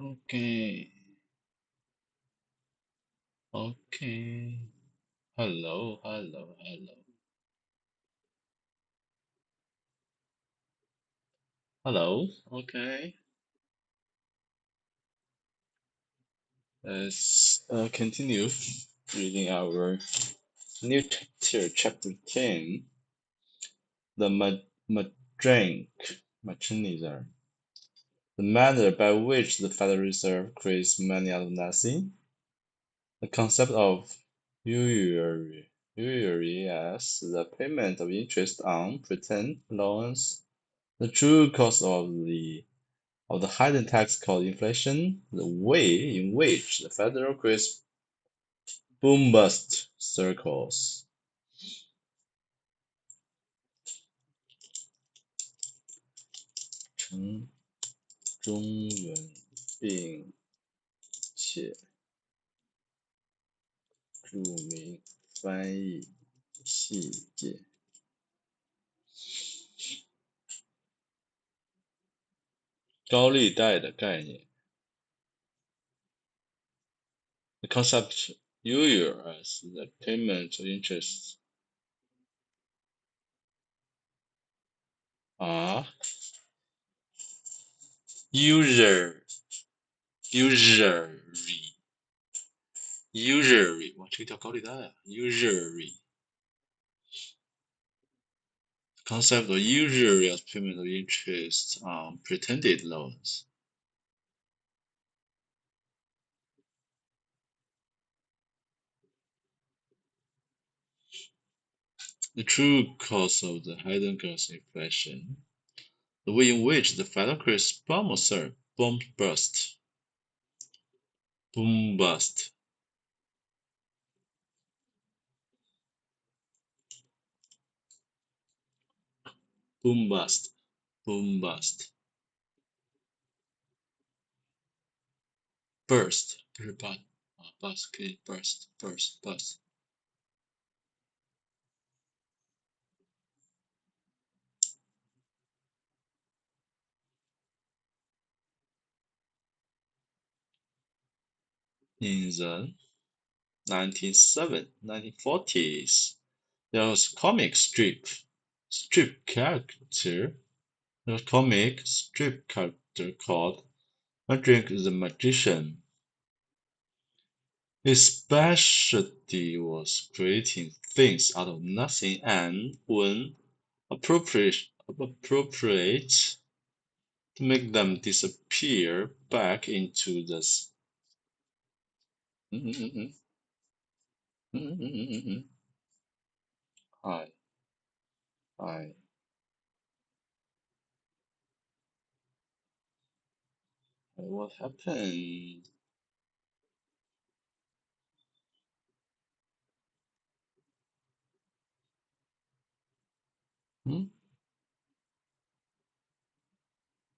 Okay. Okay. Hello, hello, hello. Hello. Okay. Let's continue reading our new chapter, chapter 10, the mechanism, the manner by which the Federal Reserve creates money out of nothing, the concept of usury as the payment of interest on pretend loans, the true cause of the hidden tax called inflation, the way in which the Federal creates boom-bust circles. 成中文并且注明翻译细节。高利贷的概念。The concept usury as the payment of interest usury 哇，这个叫高利贷啊 usury concept of usury as payment of interest on pretended loans. The true cause of the hidden cost inflation, the way in which the Federal creates boom bust, boom bust, boom bust, boom bust, burst 不是 but 啊 bust 可以 burst burst bust. In the 1940s, there was a comic strip character. The comic strip character called Drink the Magician. His specialty was creating things out of nothing and, when appropriate, to make them disappear back into the Hi. Hi. What happened?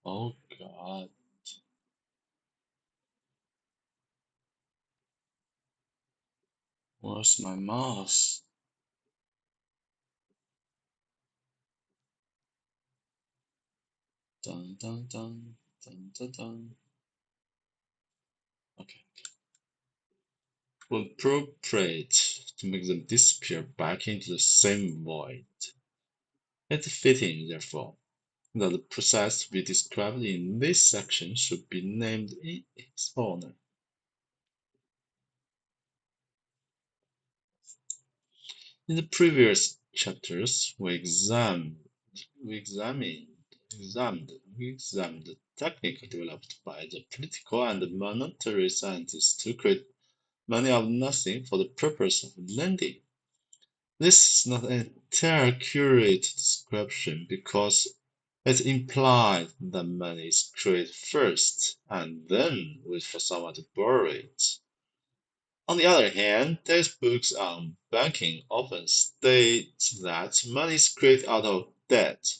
Oh God. Where's my mouse? Dun dun dun dun dun dun. Okay. Will appropriate to make them disappear back into the same void. It's fitting, therefore, that the process to be described in this section should be named in its honor. In the previous chapters, we examined the technique developed by the political and monetary scientists to create money out of nothing for the purpose of lending. This is not an entirely accurate description because it implies that money is created first and then waits for someone to borrow it. On the other hand, textbooks on banking often state that money is created out of debt.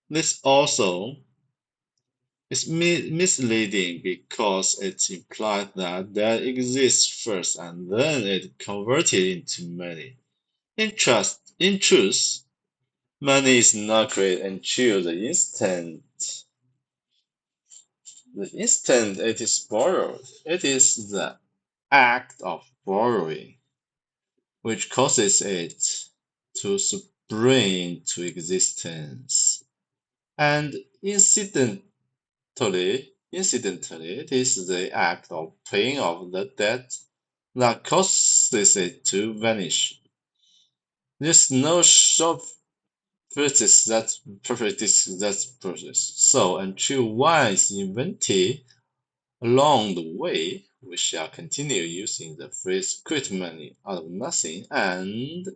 This also is misleading because it implies that debt exists first and then it converted into money. In truth, money is not created until the instant the instant it is borrowed, it is the act of borrowing which causes it to spring into existence. And incidentally, it is the act of paying off the debt that causes it to vanish. There's no short process that perfects that process. So until one is invented along the way, we shall continue using the phrase create money out of nothing and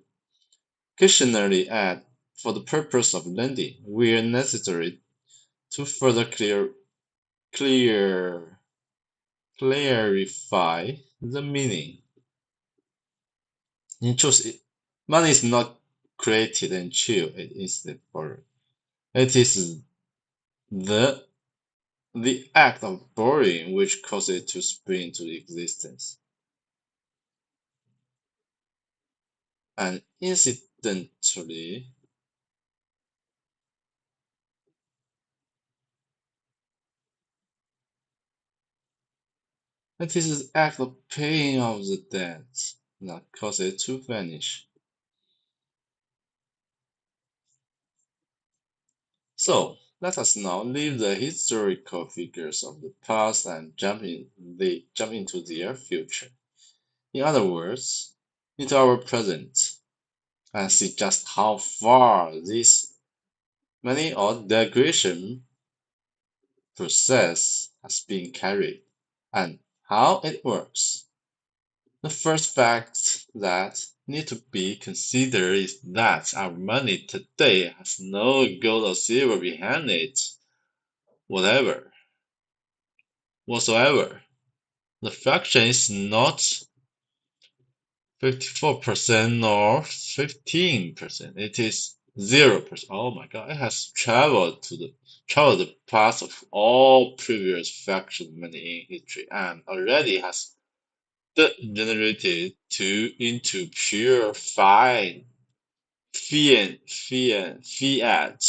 occasionally add for the purpose of lending where necessary to further clarify the meaning. In truth, money is not created until it is borrowed. It is the act of borrowing which causes it to spring into existence. And incidentally, it is the act of paying off the debt that causes it to vanish. So, let us now leave the historical figures of the past and jump into their future. In other words, into our present, and see just how far this money or degradation process has been carried, and how it works. The first fact that need to be considered is that our money today has no gold or silver behind it, whatsoever. The fraction is not 54% or 15%. It is 0%. Oh my God! It has traveled the path of all previous fraction money in history and already has degenerated into pure fiat money, fiat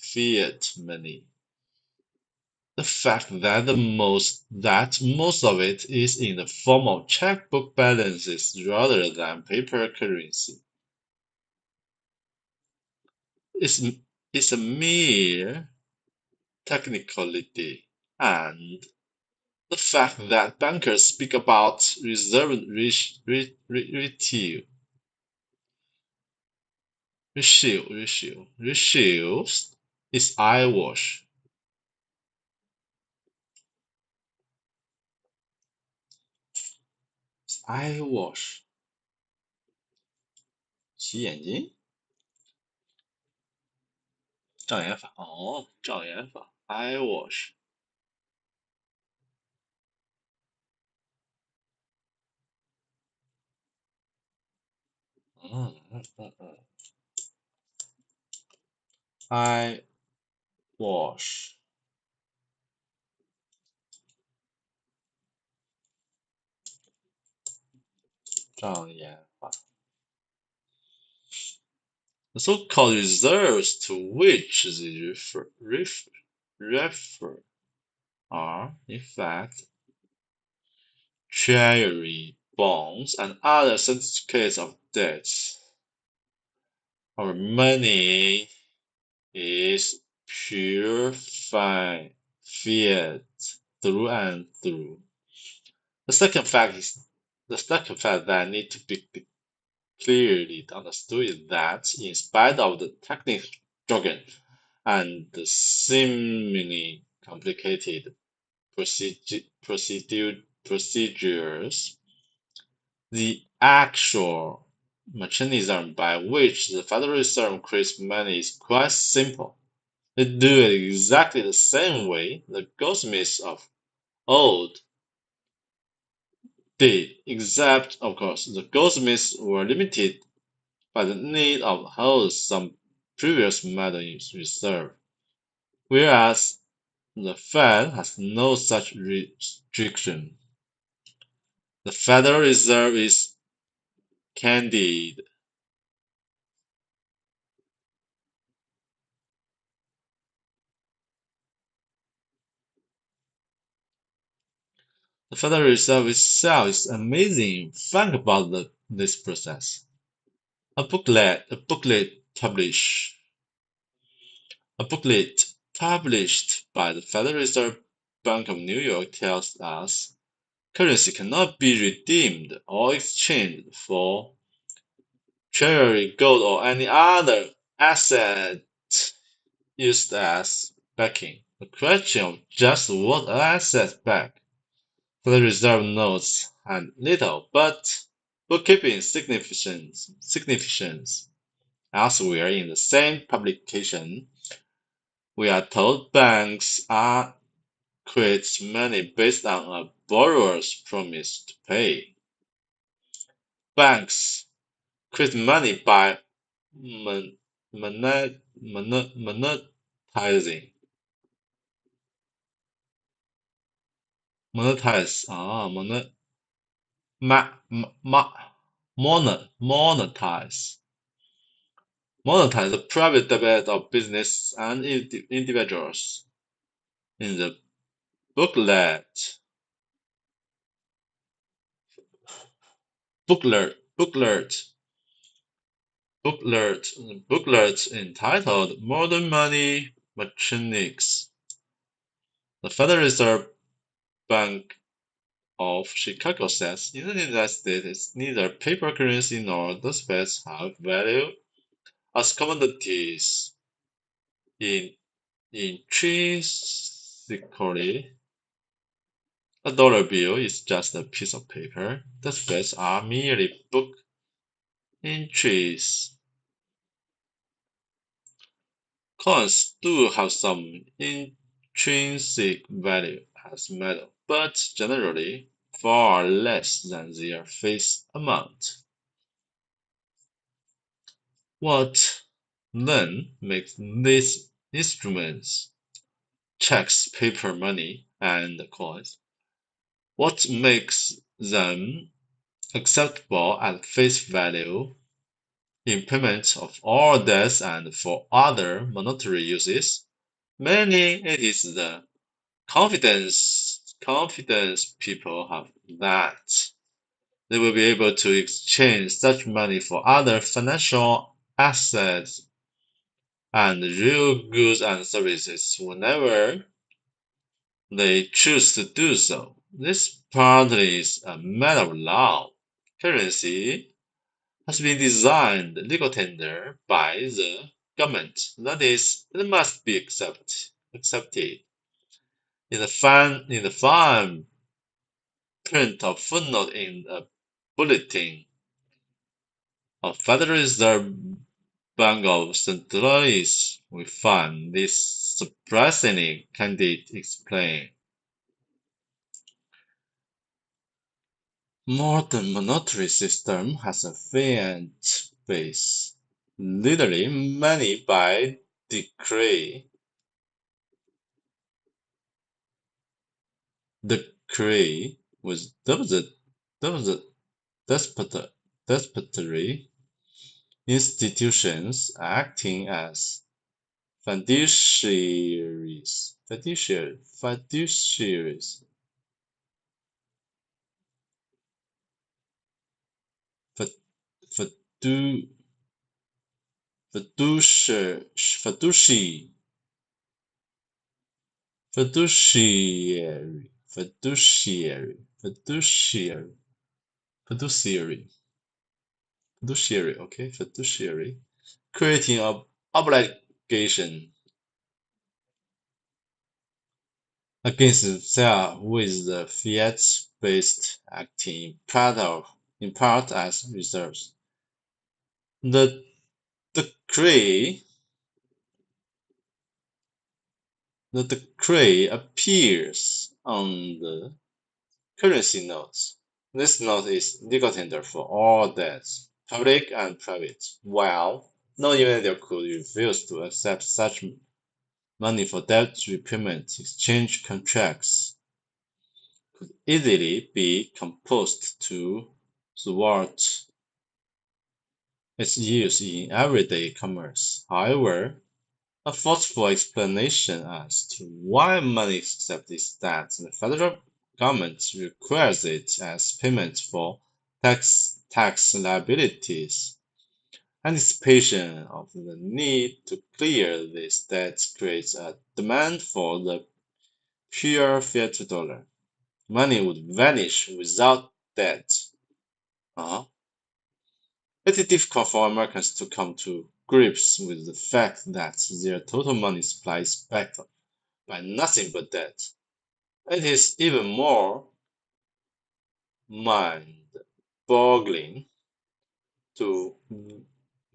fiat money. The fact that most of it is in the form of checkbook balances rather than paper currency is a mere technicality, and the fact that bankers speak about reserve ratios is eyewash. Eyewash，洗眼睛，障眼法哦，障眼法，eyewash。eyewash，障眼法。The so-called reserves to which they refer are, in fact, treasury bonds and other certificates of debt. Our money is pure fiat through and through. The second fact that need to be clearly understood is that in spite of the technical jargon and the seemingly complicated procedures, the actual mechanism by which the Federal Reserve creates money is quite simple. They do it exactly the same way the goldsmiths of old did, except, of course, the goldsmiths were limited by the need of hold some previous metal in reserve, whereas the Fed has no such restriction. The Federal Reserve is candid. The Federal Reserve itself is amazing. Think about this process. A booklet published by the Federal Reserve Bank of New York tells us currency cannot be redeemed or exchanged for treasury, gold, or any other asset used as backing. The question of just what assets back the Reserve notes had little but bookkeeping significance. Elsewhere in the same publication, we are told banks are create money based on a borrower's promise to pay. Banks create money by monetizing monetize monetize the private debt of business and individuals. In the booklet booklet entitled Modern Money Mechanics, the Federal Reserve Bank of Chicago says in the United States neither paper currency nor the space have value as commodities. Intrinsically, a dollar bill is just a piece of paper. The space are merely book entries. Coins do have some intrinsic value as metal, but generally far less than their face amount. What then makes these instruments, checks, paper money, and coins, what makes them acceptable at face value in payment of all debts and for other monetary uses? Mainly it is the confidence people have that they will be able to exchange such money for other financial assets and real goods and services whenever they choose to do so. This partly is a matter of law. Currency has been designed legal tender by the government. That is, it must be accepted. In the fine print of footnote in a bulletin of Federal Reserve Bank of St. Louis, we find this surprisingly candid explained. Modern monetary system has a fiat base, literally money by decree. Decree was the despotary institutions acting as fiduciaries, fidu, fiduciary, fiduciary, fiduciary, fiduciary, fiduciary, fiduciary, okay, fiduciary, creating an obligation against itself with the fiat-based acting in part as reserves. The decree The decree appears on the currency notes. This note is legal tender for all debts, public and private, while no individual could refuse to accept such money for debt repayment. Exchange contracts could easily be composed to thwart It's used in everyday commerce. However, a thoughtful explanation as to why money accepts is that the federal government requires it as payment for tax liabilities. Anticipation of the need to clear this debt creates a demand for the pure fiat dollar. Money would vanish without debt. Uh-huh. It is difficult for Americans to come to grips with the fact that their total money supply is backed up by nothing but debt. It is even more mind-boggling to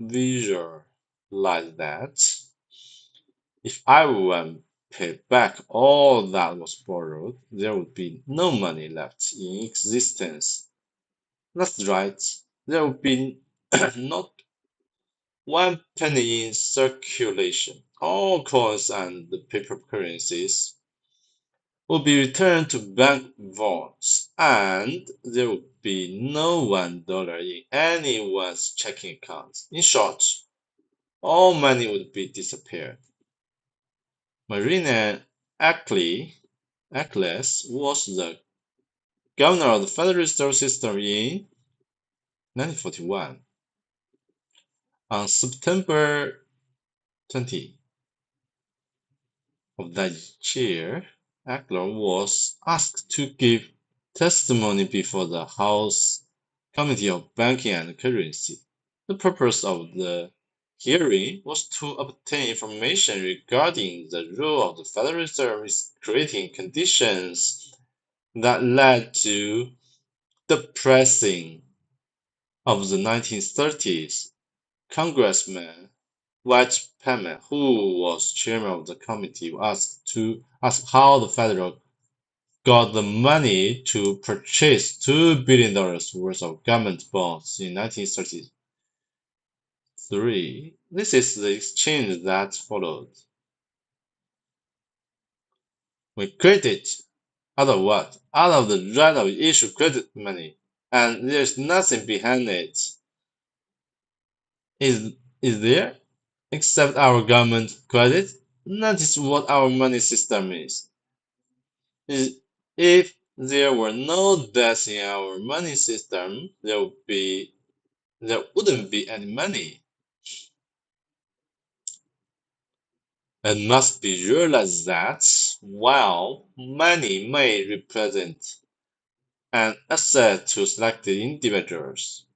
visualize that if everyone paid back all that was borrowed, there would be no money left in existence. That's right, there would be not one penny in circulation. All coins and the paper currencies will be returned to bank vaults, and there will be no $1 in anyone's checking account. In short, all money would be disappeared. Marina Eccles was the governor of the Federal Reserve System in 1941. On September 20 of that year, Eckler was asked to give testimony before the House Committee of Banking and Currency. The purpose of the hearing was to obtain information regarding the role of the Federal Reserve in creating conditions that led to the pricing of the 1930s. Congressman White Perman, who was chairman of the committee, asked how the federal got the money to purchase $2 billion worth of government bonds in 1933. This is the exchange that followed. We credit out of what? Out of the right of issue credit money, and there's nothing behind it. Is there? Except our government credit? That is what our money system is. If there were no debts in our money system, there wouldn't be any money. It must be realized that while money may represent an asset to selected individuals,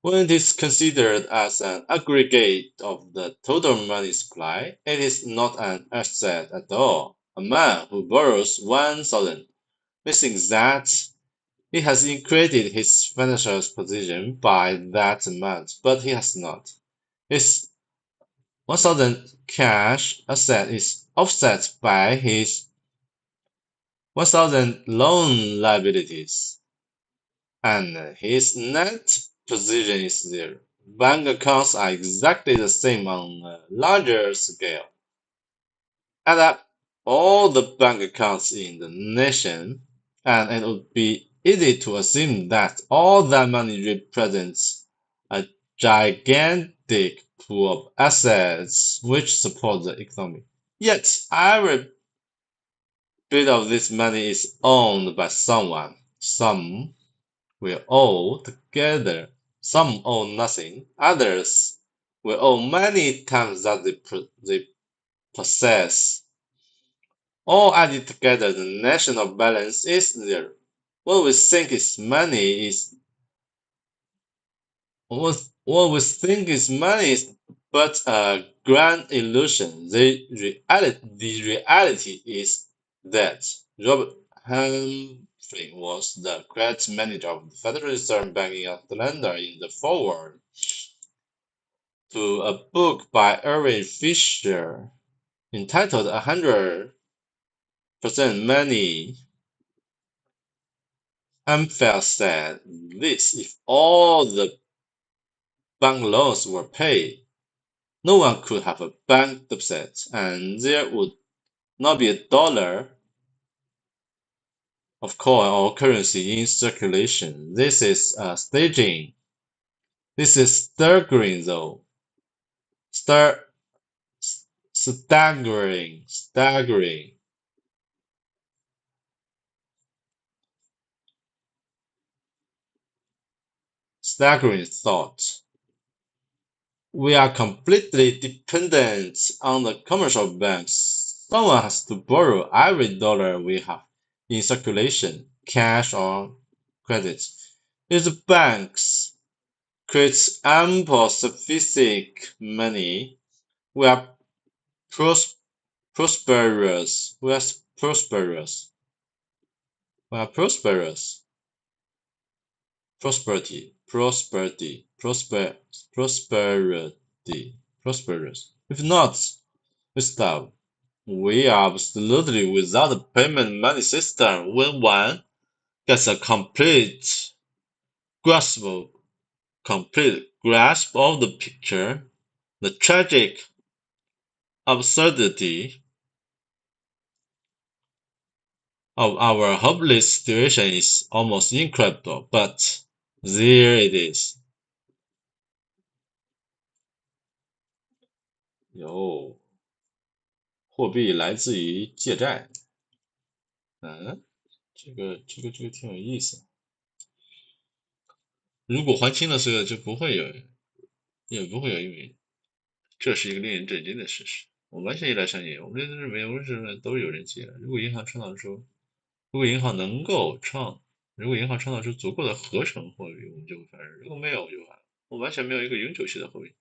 when it is considered as an aggregate of the total money supply, it is not an asset at all. A man who borrows 1,000 missing that he has increased his financial position by that amount, but he has not. His 1,000 cash asset is offset by his 1,000 loan liabilities, and his net position is zero. Bank accounts are exactly the same on a larger scale. Add up all the bank accounts in the nation, and it would be easy to assume that all that money represents a gigantic pool of assets which support the economy. Yet every bit of this money is owned by someone. Some will owe together, some owe nothing, others will owe many times that they possess. All added together, the national balance is zero. What we think is money is but a grand illusion. The reality is that Robert Humphrey was the great manager of the Federal Reserve Bank in Atlanta in the foreword to a book by Irving Fisher entitled "100% Money." Humphrey said this: if all the bank loans were paid, no one could have a bank deficit, and there would not be a dollar of coin or currency in circulation. This is staging. This is staggering, though. Staggering. Staggering thought. We are completely dependent on the commercial banks. Someone has to borrow every dollar we have in circulation, cash or credit. If the banks create ample sufficient money, we are prosperous. We are prosperous. We are prosperous. Prosperity. Prosperous. If not, we starve. We are absolutely without a payment money system. When one gets a grasp complete grasp of the picture, the tragic absurdity of our hopeless situation is almost incredible, but there it is. 有，货币来自于借债。这个挺有意思。如果还清了所有，就不会有，也不会有，因为这是一个令人震惊的事实。我完全依赖商业，我们认为无论是人都有人借。如果银行创造出足够的合成货币，我们就会发展；如果没有，就完了。我完全没有一个永久性的货币。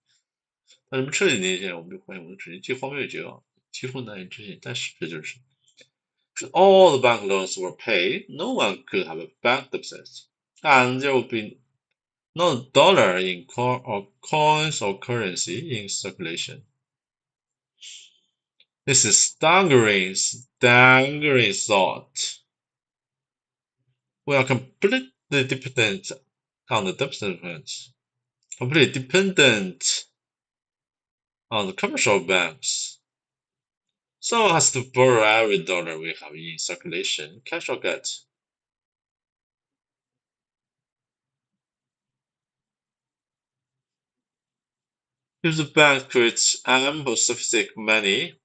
那什么彻底那些，我们就发现我们只是既荒谬又绝望，几乎难以置信。但是这就是。If all the bank loans were paid, no one could have a bank deposit, and there would be no dollar in coins or currency in circulation. This is staggering thought. We are completely dependent on the deposit funds, completely dependent on the commercial banks. Someone has to borrow every dollar we have in circulation, cash or debt. If the bank creates ample sufficient money,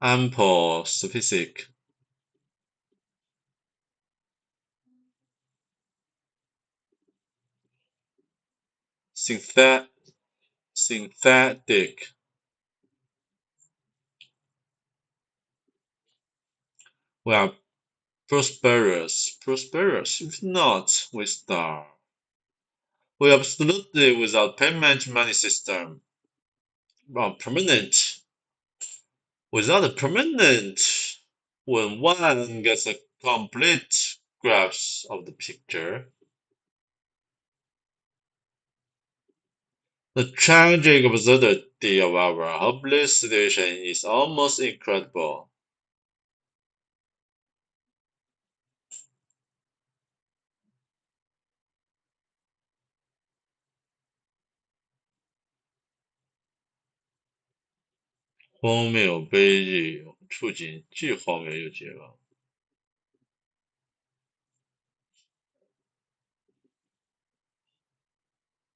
ample sufficient synthetic. We are prosperous. If not, we starve. We are absolutely without payment money system. Permanent. Without a permanent, when one gets a complete grasp of the picture, the tragic absurdity of our hopeless situation is almost incredible. 荒谬、悲剧、处境既荒谬又绝望。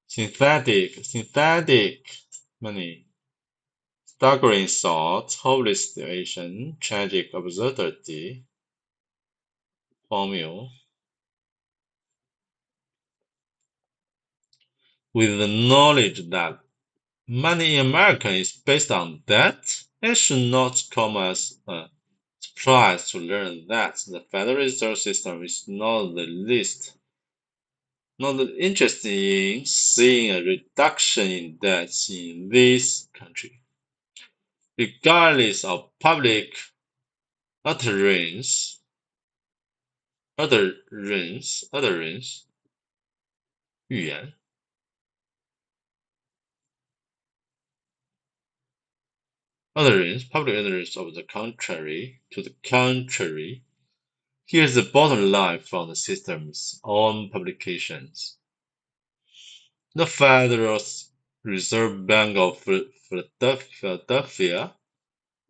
synthetic money, staggering thought, hopeless situation, tragic absurdity, 荒谬。With the knowledge that money in America is based on debt, it should not come as a surprise to learn that the Federal Reserve System is not interested in seeing a reduction in debts in this country, regardless of public utterance,预言。public utterance of the contrary, to the contrary. Here's the bottom line from the system's own publications. The Federal Reserve Bank of Philadelphia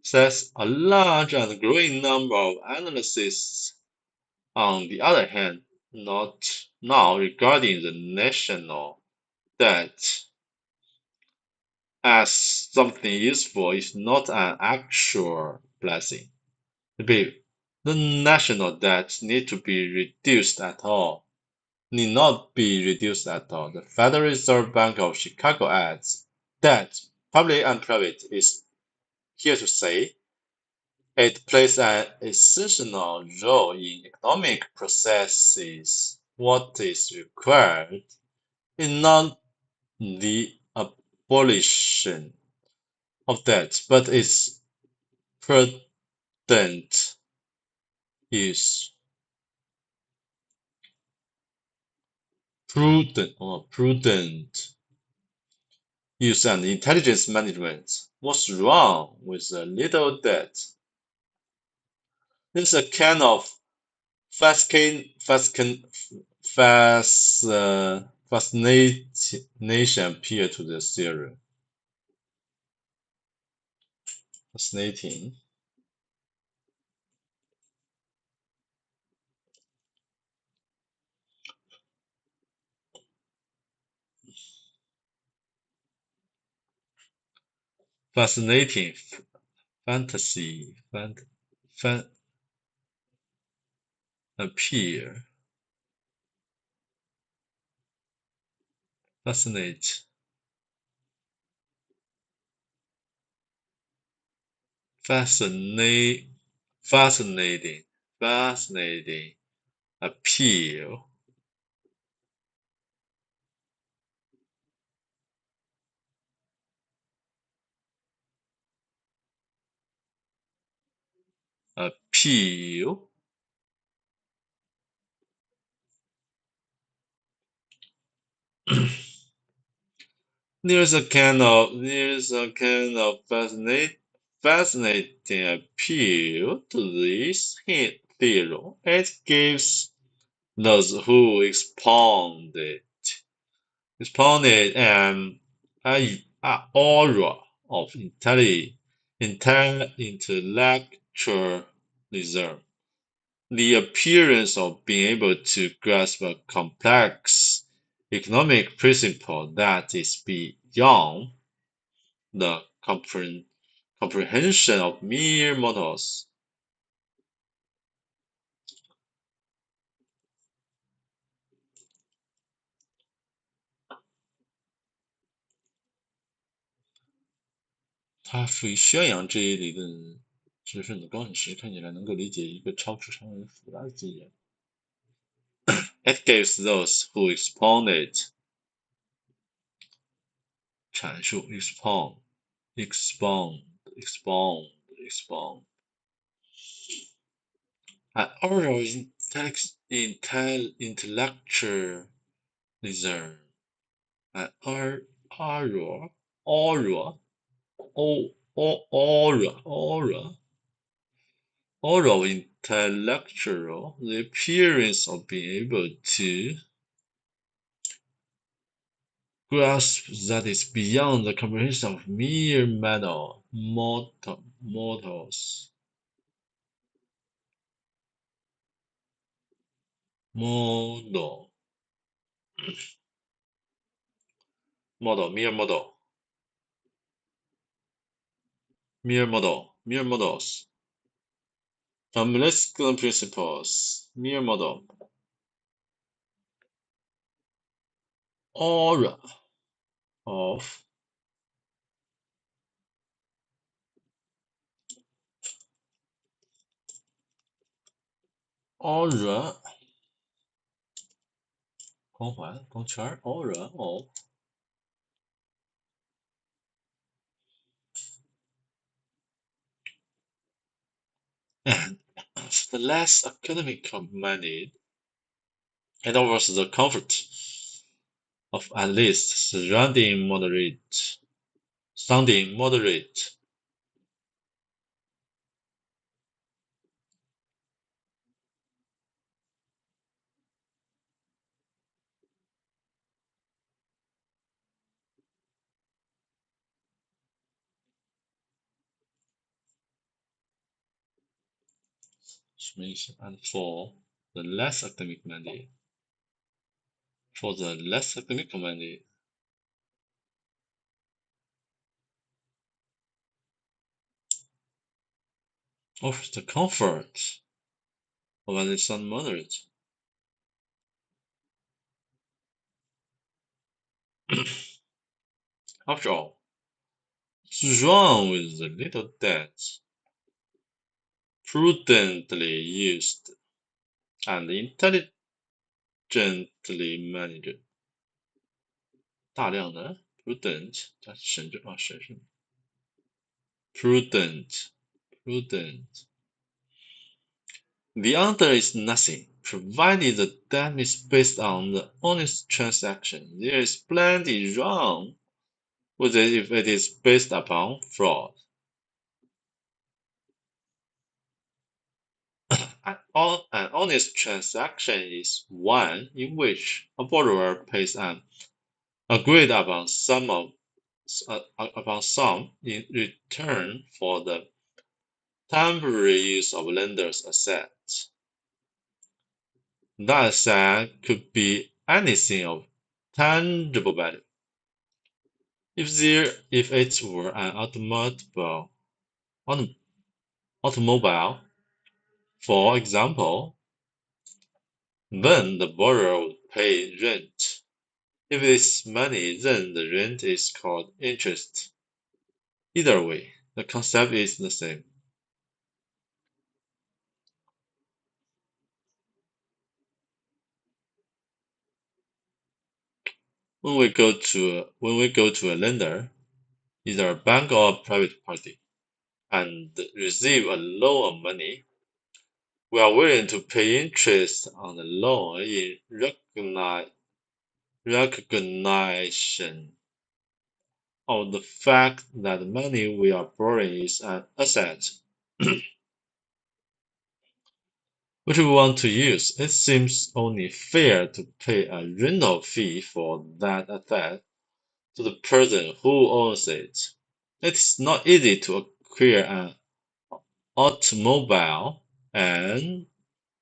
says a large and growing number of analysts, on the other hand, not now regarding the national debt as something useful is not an actual blessing. B. The national debt need to be reduced at all. Need not be reduced at all. The Federal Reserve Bank of Chicago adds that public and private is here to say it plays an essential role in economic processes. What is required is not the abolition of debt, but its prudent use. Prudent use and intelligence management. What's wrong with a little debt? There's a kind of fascination appear to the theory. Fascinating. Fascinating. Fantasy. Appear. Fascinate. Fascinating. Fascinating. Appeal. Appeal. There's a kind of fascinating appeal to this theory. It gives those who expound it an aura of intellectualism, the appearance of being able to grasp a complex economic principle that is beyond the comprehension of mere mortals.他赋予宣扬这一理论知识分子高兴时，看起来能够理解一个超出常人复杂的经验。It gives those who expound it 阐述 expound an aura of intellectualism, an aura of intellectual, the appearance of being able to grasp that is beyond the comprehension of mere mortals. Mere models. Molecular principles, mere model. Aura of aura 光环光圈 aura of and the less academic-minded, it offers the comfort of at least sounding moderate. and for the less academic mandate. For the less academic mandate, offers the comfort of at least some moderate. After all, what's wrong with the little debt prudently used and intelligently managed? 大量的 prudent 加审慎审慎 prudent. The answer is nothing, provided the debt is based on the honest transaction. There is plenty wrong with it if it is based upon fraud. An honest transaction is one in which a borrower pays an agreed upon sum in return for the temporary use of lender's asset. That asset could be anything of tangible value. If it were an automobile, for example, then the borrower would pay rent. If it's money, then the rent is called interest. Either way, the concept is the same. When we go to a lender, either a bank or a private party, and receive a loan of money, we are willing to pay interest on the loan in recognition of the fact that the money we are borrowing is an asset which we want to use. It seems only fair to pay a rental fee for that asset to the person who owns it. It's not easy to acquire an automobile, and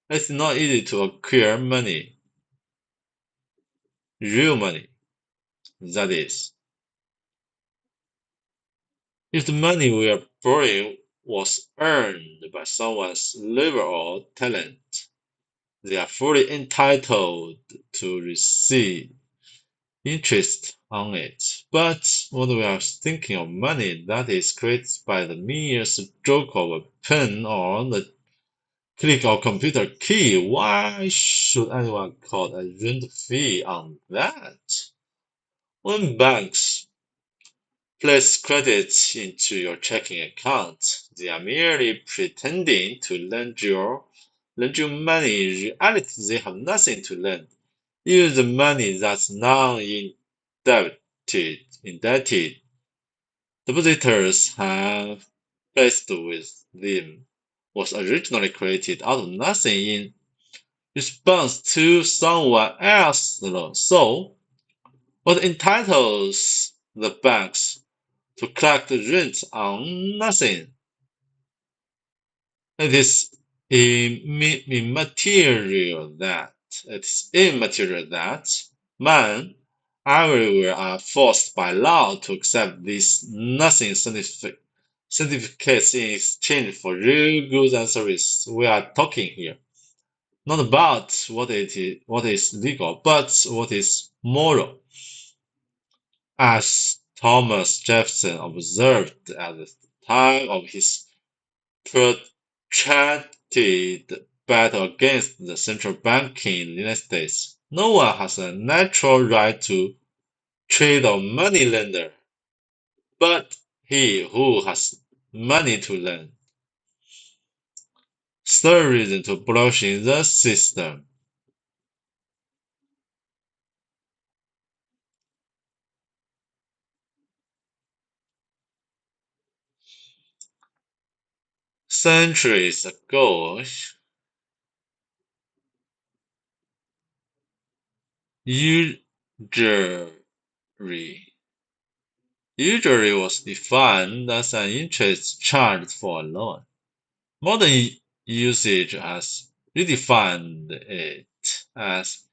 it's not easy to acquire money, real money, that is. If the money we are borrowing was earned by someone's labor or talent, they are fully entitled to receive interest on it. But when we are thinking of money that is created by the mere stroke of a pen or the click of a computer key, why should anyone call a rent fee on that? When banks place credit into your checking account, they are merely pretending to lend you money. In reality, they have nothing to lend. Even the money that's non-indebted depositors have placed with them was originally created out of nothing in response to someone else's loan. So, what entitles the banks to collect rent on nothing? It is immaterial that men everywhere are forced by law to accept these nothing certificates in exchange for real goods and services. We are talking here not about what is legal, but what is moral. As Thomas Jefferson observed at the time of his protracted battle against the central banking in the United States, no one has a natural right to trade a moneylender, but he who has money to lend. Third reason to abolishing the system. Centuries ago, usury was defined as an interest charged for a loan. Modern usage has redefined it as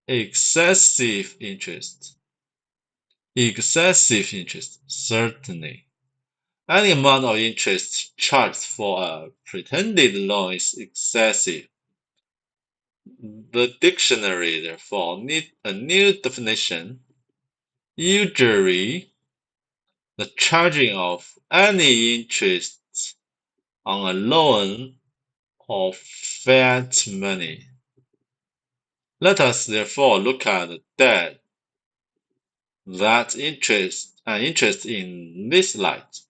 excessive interest. Excessive interest, certainly. Any amount of interest charged for a pretended loan is excessive. The dictionary, therefore, needs a new definition. Usury, the charging of any interest on a loan of fiat money. Let us therefore look at that interest in this light.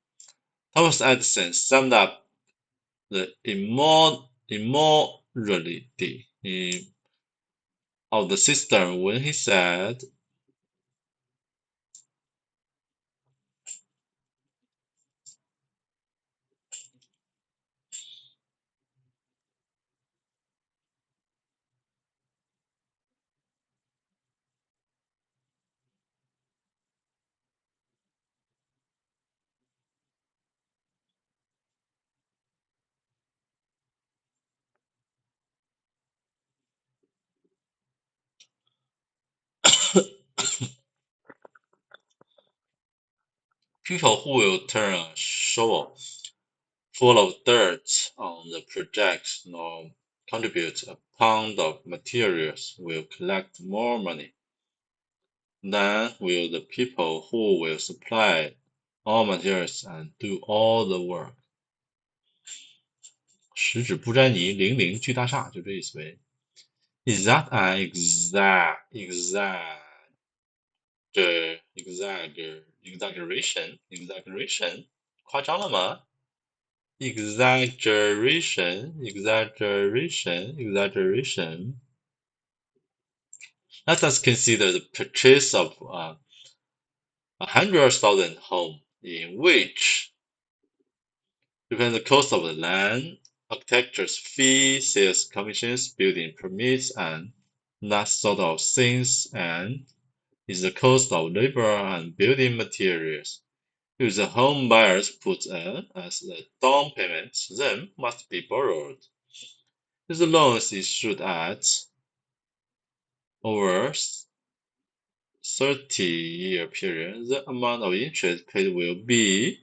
Thomas Edison summed up the immorality of the system when he said, 'People who will turn a shovel full of dirt on the project nor contribute a pound of materials will collect more money than will the people who will supply all materials and do all the work.' 十指不沾泥，零零聚大厦，就这意思呗。Is that an exaggeration? 夸张了吗？ Exaggeration. Let us consider the purchase of 100,000 home in which depends the cost of the land, architecture's fee, sales commissions, building permits, and that sort of things, and is the cost of labor and building materials. If the home buyers put as a down payment, then must be borrowed. If the loan is issued at over 30-year period, the amount of interest paid will be.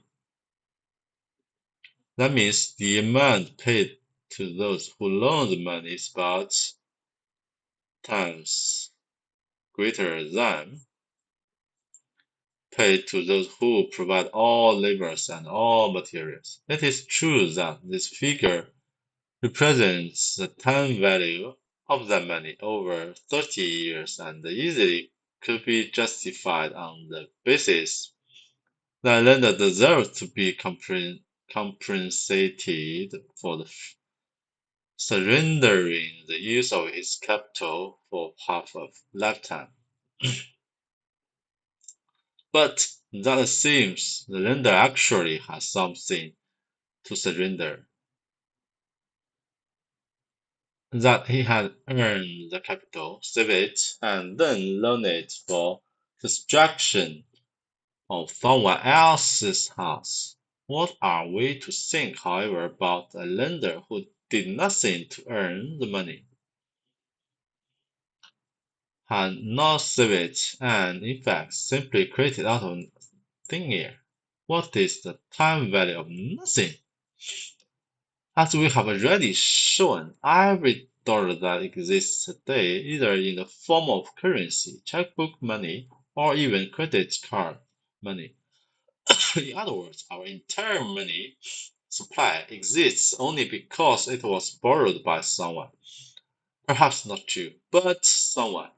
That means the amount paid to those who loan the money is about times greater than paid to those who provide all labors and all materials. It is true that this figure represents the time value of that money over 30 years and easily could be justified on the basis that lender deserves to be compensated for the surrendering the use of his capital for half a lifetime. But that assumes the lender actually has something to surrender, that he had earned the capital, saved it, and then loaned it for construction of someone else's house. What are we to think, however, about a lender who did nothing to earn the money, had not saved it, and in fact simply created out of thin air? What is the time value of nothing? As we have already shown, every dollar that exists today, either in the form of currency, checkbook money, or even credit card money. In other words, our entire money supply exists only because it was borrowed by someone. Perhaps not you, but someone.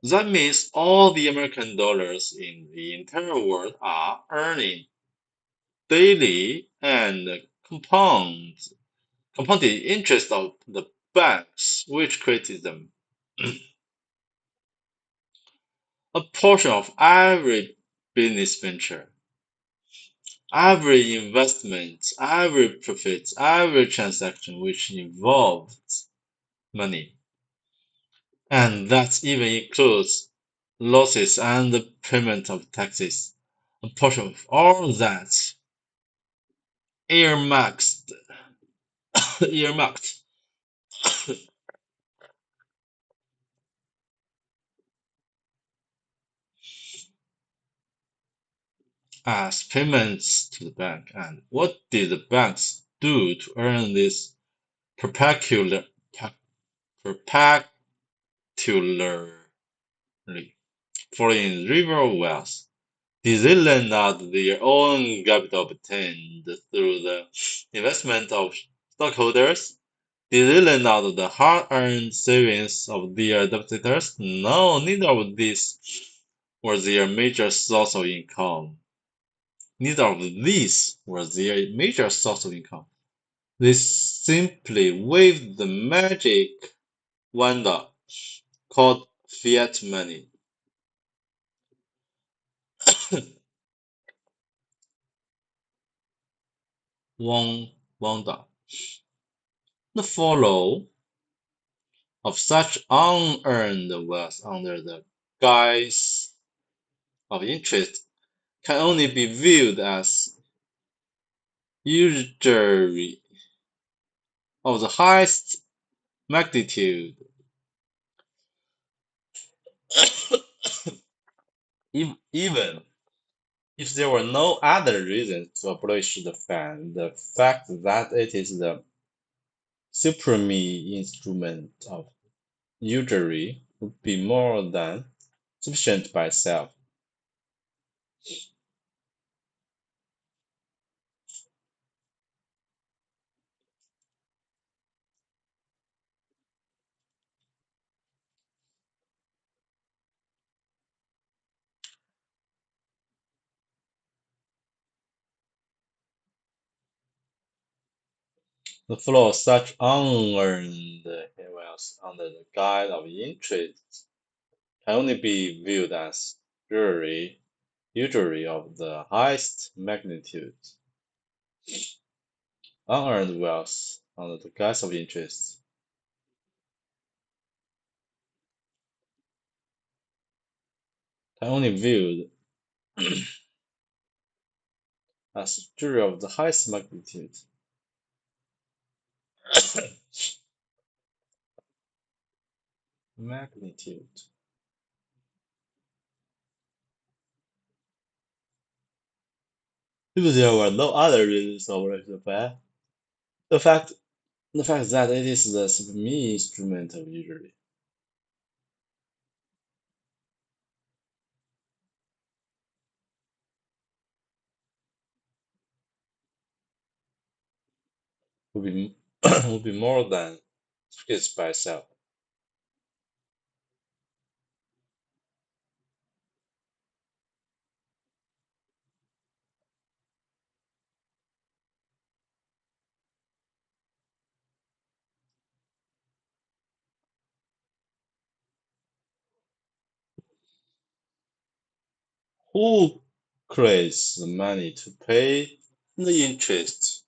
That means all the American dollars in the entire world are earning daily and compounded interest of the banks which created them. A portion of every business venture, every investment, every profit, every transaction which involves money. And that even includes losses and the payment of taxes. A portion of all that earmarked earmarked as payments to the bank. And what did the banks do to earn this perpetually foreign river wealth? Did they lend out their own capital obtained through the investment of stockholders? Did they lend out the hard-earned savings of their depositors? No, neither of these were their major source of income. Neither of these were their major source of income. They simply waved the magic wand called fiat money. Wanda. The follow of such unearned wealth under the guise of interest can only be viewed as usury of the highest magnitude. Even if there were no other reason to abolish the fact that it is the supreme instrument of usury would be more than sufficient by itself. The flow of such unearned wealth under the guise of interest can only be viewed as usury of the highest magnitude. Unearned wealth under the guise of interest can only be viewed as usury of the highest magnitude. Magnitude. If there were no other reasons of the the fact the fact that it is the supreme instrument of usury would be would be more than sufficient by itself. Who creates the money to pay the interest?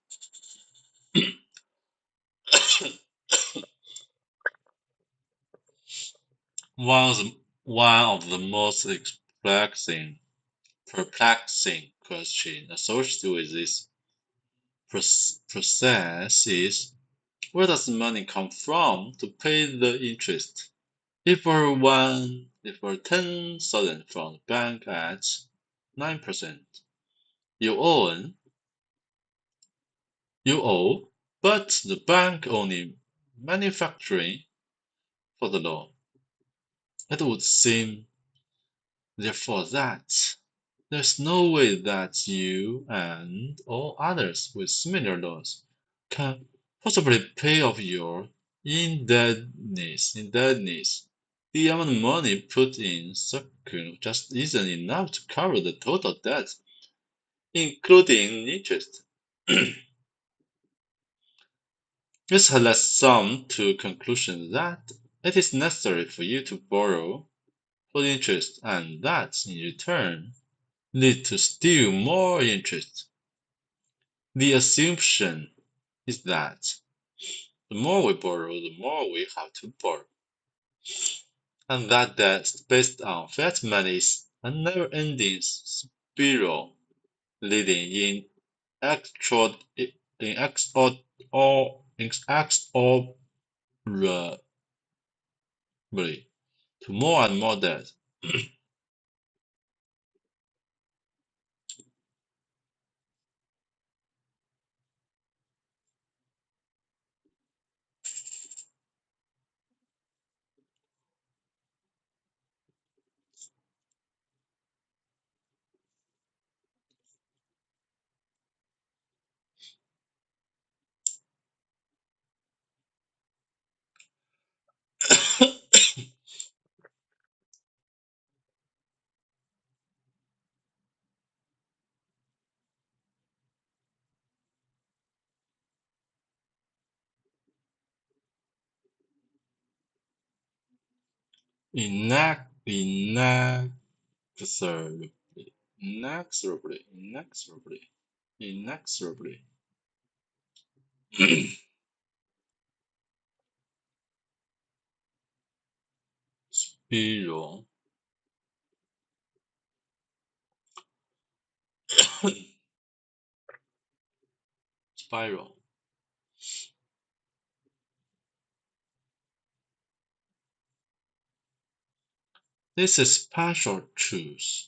One of the most perplexing questions associated with this process is, where does the money come from to pay the interest? If for 10,000 from the bank at 9%, you owe, but the bank only manufacturing for the loan. It would seem, therefore, that there's no way that you and all others with similar loans can possibly pay off your indebtedness. The amount of money put in circle just isn't enough to cover the total debt, including interest. This has led some to the conclusion that it is necessary for you to borrow for the interest, and that, in return, leads to still more interest. The assumption is that the more we borrow, the more we have to borrow, and that debt based on fiat money is a never-ending spiral leading in extraordinary inexorably to more and more debt. Inexorably, inexorably. Spiral, spiral. This is partial truth.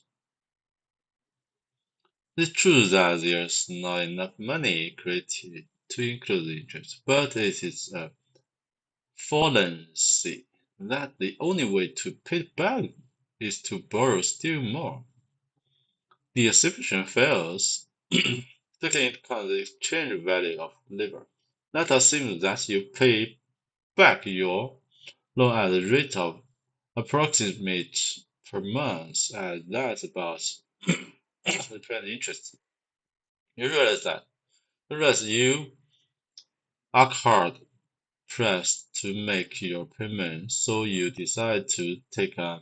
The truth that there's not enough money created to include interest, but it is a fallacy that the only way to pay it back is to borrow still more. The assumption fails, taking into account the exchange value of labor. That assumes that you pay back your loan at the rate of approximate per month, and that's about the trend interest. You realize you are hard pressed to make your payment, so you decide to take a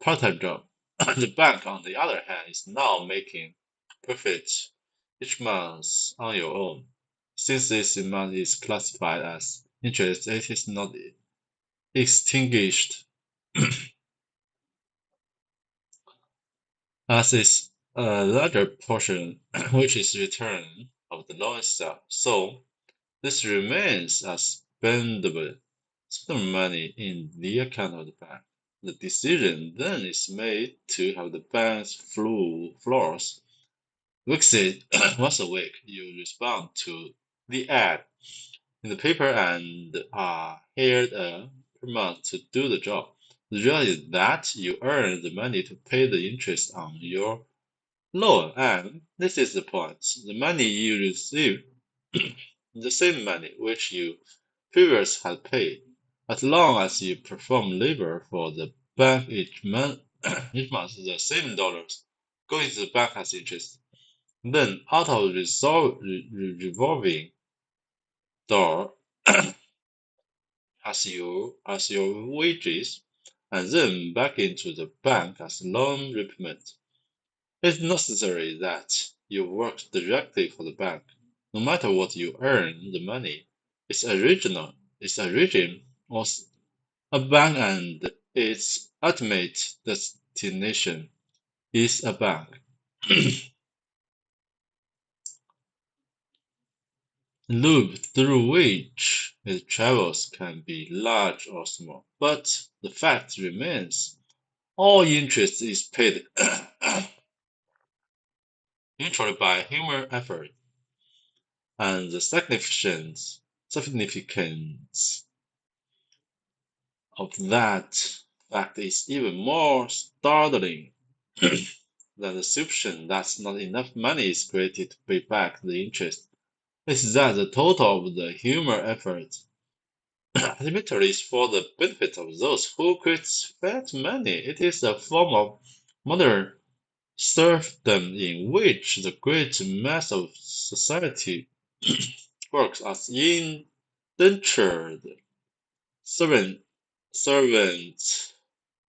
part-time job. The bank, on the other hand, is now making profit each month on your own. Since this amount is classified as interest, it is not extinguished as is a larger portion which is return of the loan itself. So this remains as spendable money in the account of the bank. The decision then is made to have the bank's floors visit once a week. You respond to the ad in the paper and are hired per month to do the job. The result is that you earn the money to pay the interest on your loan, and this is the point. The money you receive the same money which you previously had paid, as long as you perform labor for the bank each month, each month the same dollars go into the bank as interest. Then, out of revolving door as your wages, and then back into the bank as loan repayment. It's necessary that you work directly for the bank. No matter what you earn, the money is origin was a bank, and its ultimate destination is a bank. Loop through which it travels can be large or small, but the fact remains all interest is paid neutrally by human effort, and the significance of that fact is even more startling than the assumption that not enough money is created to pay back the interest. Is that the total of the human effort ultimately is for the benefit of those who create that money. It is a form of modern serfdom in which the great mass of society works as indentured servant, servants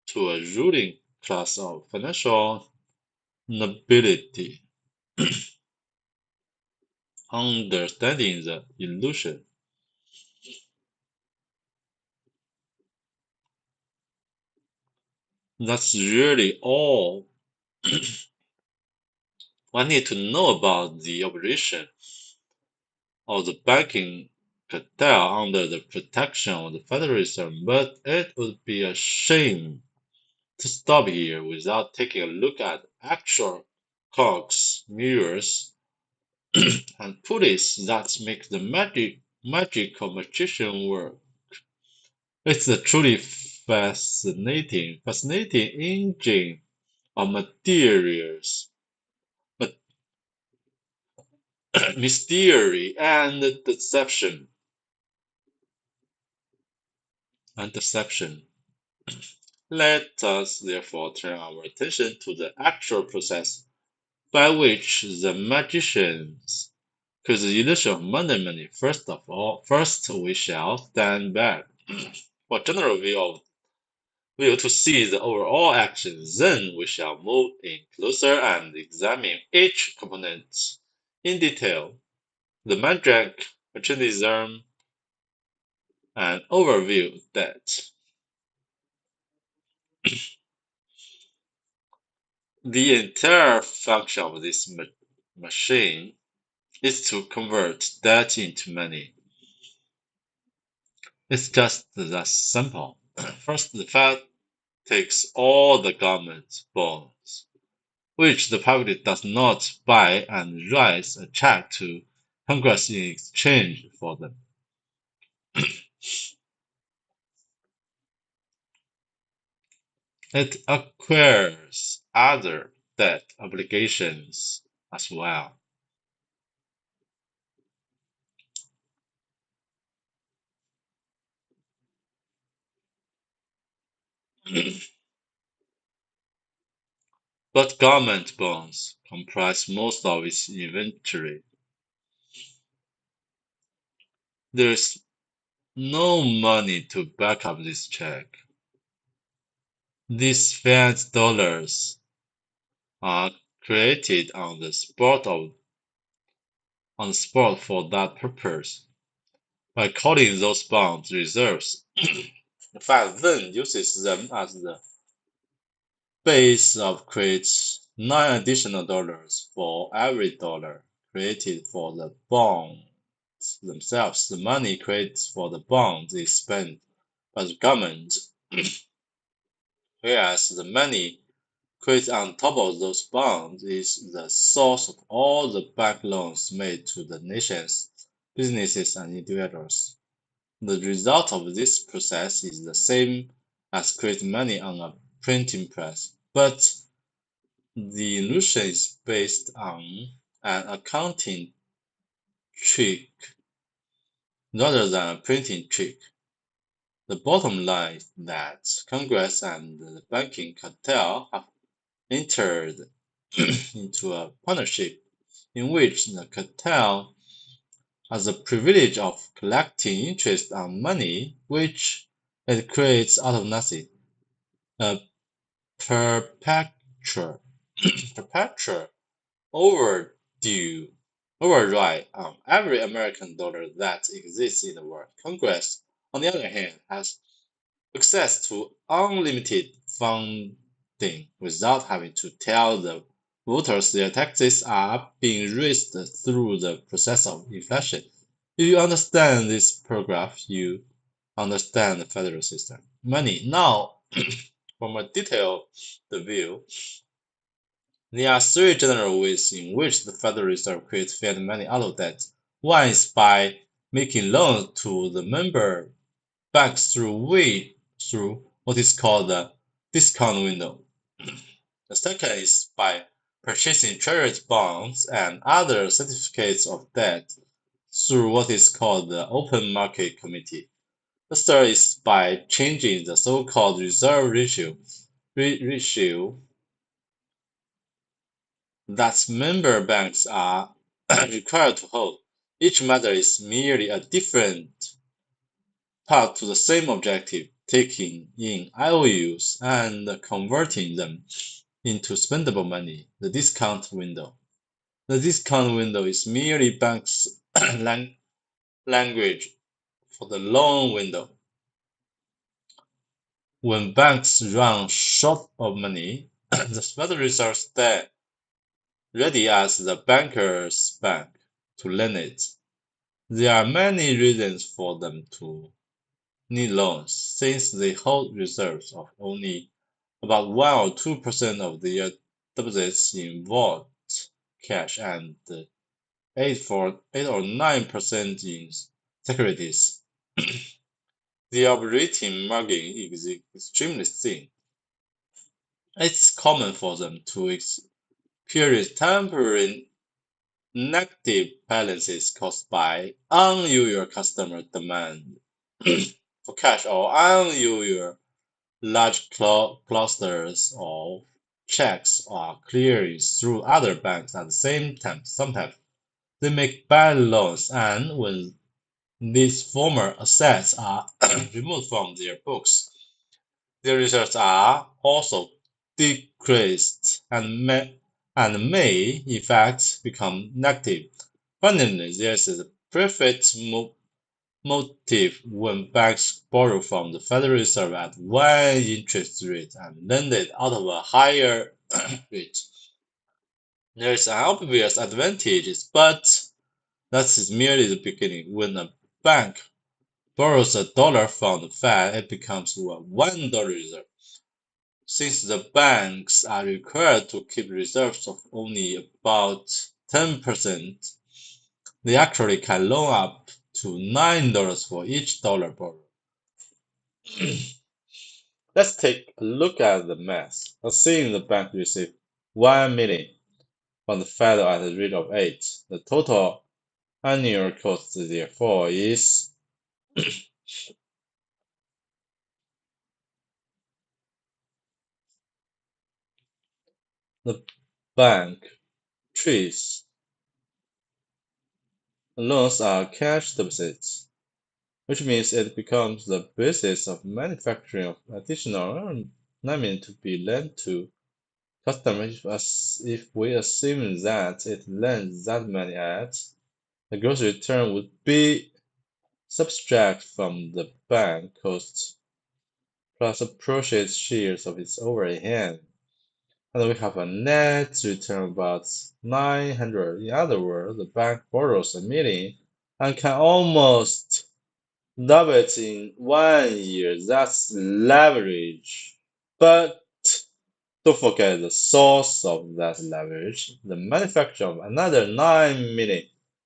to a ruling class of financial nobility. Understanding the illusion. That's really all one need to know about the operation of the banking cartel under the protection of the Federal Reserve, but it would be a shame to stop here without taking a look at actual cogs, mirrors, and pulleys that make the magic of magician work. It's a truly fascinating engine of materials, mystery, and deception. Let us therefore turn our attention to the actual process by which the magicians create the illusion of money. First, we shall stand back for general view to see the overall action. Then we shall move in closer and examine each component in detail. The magic, merchandism, and overview that the entire function of this machine is to convert debt into money. It's just that simple. First, the Fed takes all the government bonds, which the public does not buy, and writes a check to Congress in exchange for them. It acquires other debt obligations as well. But government bonds comprise most of its inventory. There is no money to back up this check. These fiat dollars are created on the spot for that purpose by calling those bonds reserves. The Fed then uses them as the base of creates 9 additional dollars for every dollar created for the bonds themselves. The money created for the bonds is spent by the government, whereas the money created on top of those bonds is the source of all the bank loans made to the nation's businesses and individuals. The result of this process is the same as creating money on a printing press, but the illusion is based on an accounting trick rather than a printing trick. The bottom line is that Congress and the banking cartel have entered into a partnership in which the cartel has the privilege of collecting interest on money which it creates out of nothing, a perpetual override on every American dollar that exists in the world. Congress, on the other hand, has access to unlimited funding without having to tell the voters their taxes are being raised through the process of inflation. If you understand this paragraph, you understand the federal system. Money. Now, from a detailed view, there are 3 general ways in which the Federal Reserve creates fiat money out of debt. One is by making loans to the member banks through what is called the discount window. The second is by purchasing treasury bonds and other certificates of debt through what is called the open market committee. The third is by changing the so-called reserve ratio that member banks are required to hold. Each method is merely a different path to the same objective, taking in IOUs and converting them into spendable money, the discount window. The discount window is merely banks' language for the loan window. When banks run short of money, the Federal Reserve stands ready as the banker's bank to lend it. There are many reasons for them to need loans, since they hold reserves of only about 1 or 2% of their deposits in vault cash and 8 or 9% in securities. The operating margin is extremely thin. It's common for them to experience temporary negative balances caused by unusual customer demand for cash or unusual large clusters of checks are clearing through other banks at the same time. Sometimes they make bad loans, and when these former assets are removed from their books, their reserves are also decreased and may in fact become negative. Finally, there is a perfect motive when banks borrow from the Federal Reserve at one interest rate and lend it out of a higher rate. There is an obvious advantage, but that is merely the beginning. When a bank borrows $1 from the Fed, it becomes a $1 reserve. Since the banks are required to keep reserves of only about 10%, they actually can loan up to $9 for each dollar borrowed. Let's take a look at the math. Assuming the bank received 1 million from the Fed at a rate of 8, the total annual cost therefore is the bank treats loans are cash deposits, which means it becomes the basis of manufacturing of additional money to be lent to customers if we assume that it lends that money at the gross return would be subtract from the bank cost plus appropriate shares of its overhead, and we have a net return of about 900. In other words, the bank borrows a million and can almost double it in 1 year. That's leverage. But don't forget the source of that leverage, the manufacture of another 9 million,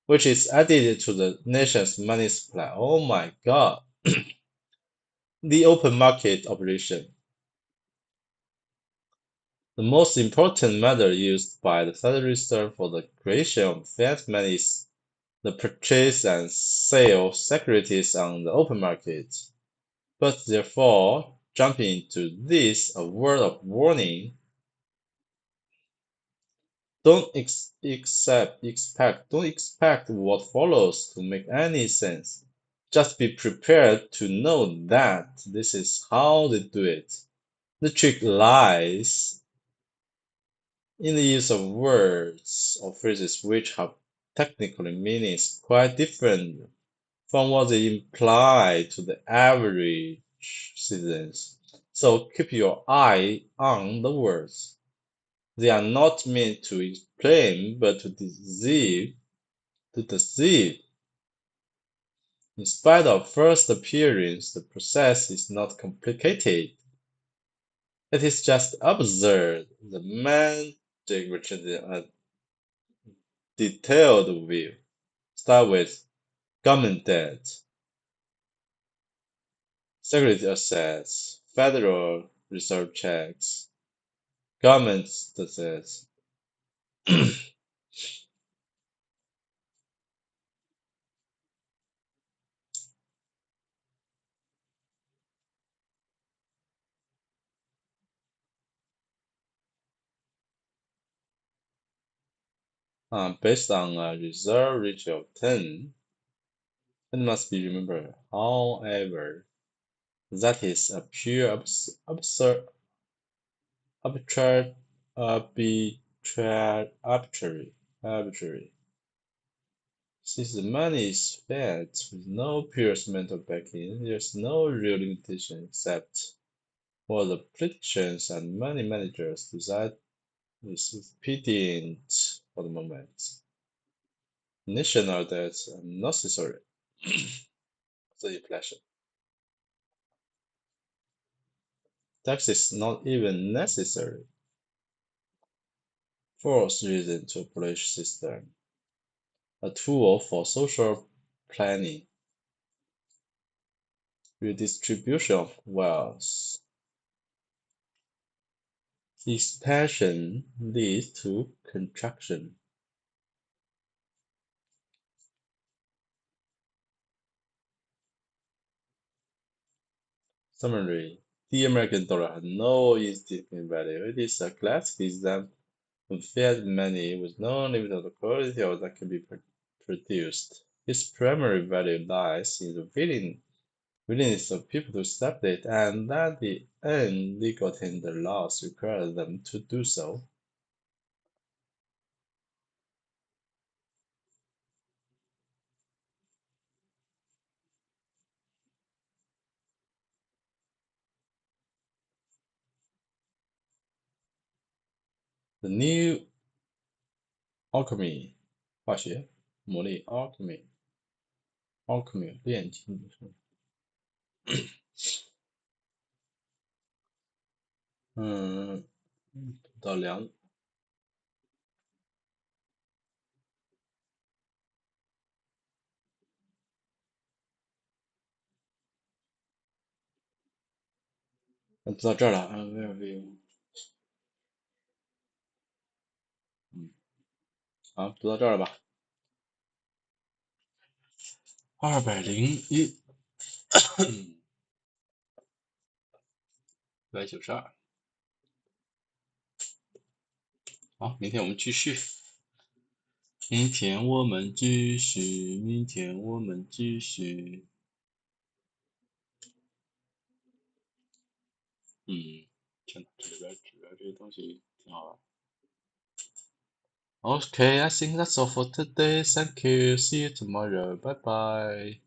which is added to the nation's money supply. Oh my God. The open market operation. The most important method used by the Federal Reserve for the creation of fiat money is the purchase and sale of securities on the open market. But therefore, jumping into this, a word of warning: don't expect what follows to make any sense. Just be prepared to know that this is how they do it. The trick lies in the use of words or phrases which have technical meanings quite different from what they imply to the average citizens. So keep your eye on the words. They are not meant to explain, but to deceive. In spite of first appearance, the process is not complicated. It is just absurd. The man requires a detailed view. Start with government debt, security assets, Federal Reserve checks, government assets. Based on a reserve ratio of 10, it must be remembered, however, that is a pure arbitrary. Since the money is fiat with no pure mental backing, there's no real limitation except for the politicians and money managers decide is expedient for the moment. national debt unnecessary. The inflation. Taxes not even necessary. Fourth reason to abolish system. A tool for social planning. Redistribution of wealth. Expansion leads to contraction. Summary. The American dollar has no intrinsic value. It is a classic example of fiat money with no limit on the quality of that can be produced. Its primary value lies in the willingness of people to accept it, and that the end legal tender laws require them to do so. The new alchemy 化学魔力 alchemy 炼金术到2读到这儿了where are you 好读到这儿了吧201 192好明天我们继续明天我们继续天哪这里边这些东西挺好玩Okay, I think that's all for today. Thank you. See you tomorrow. Bye bye.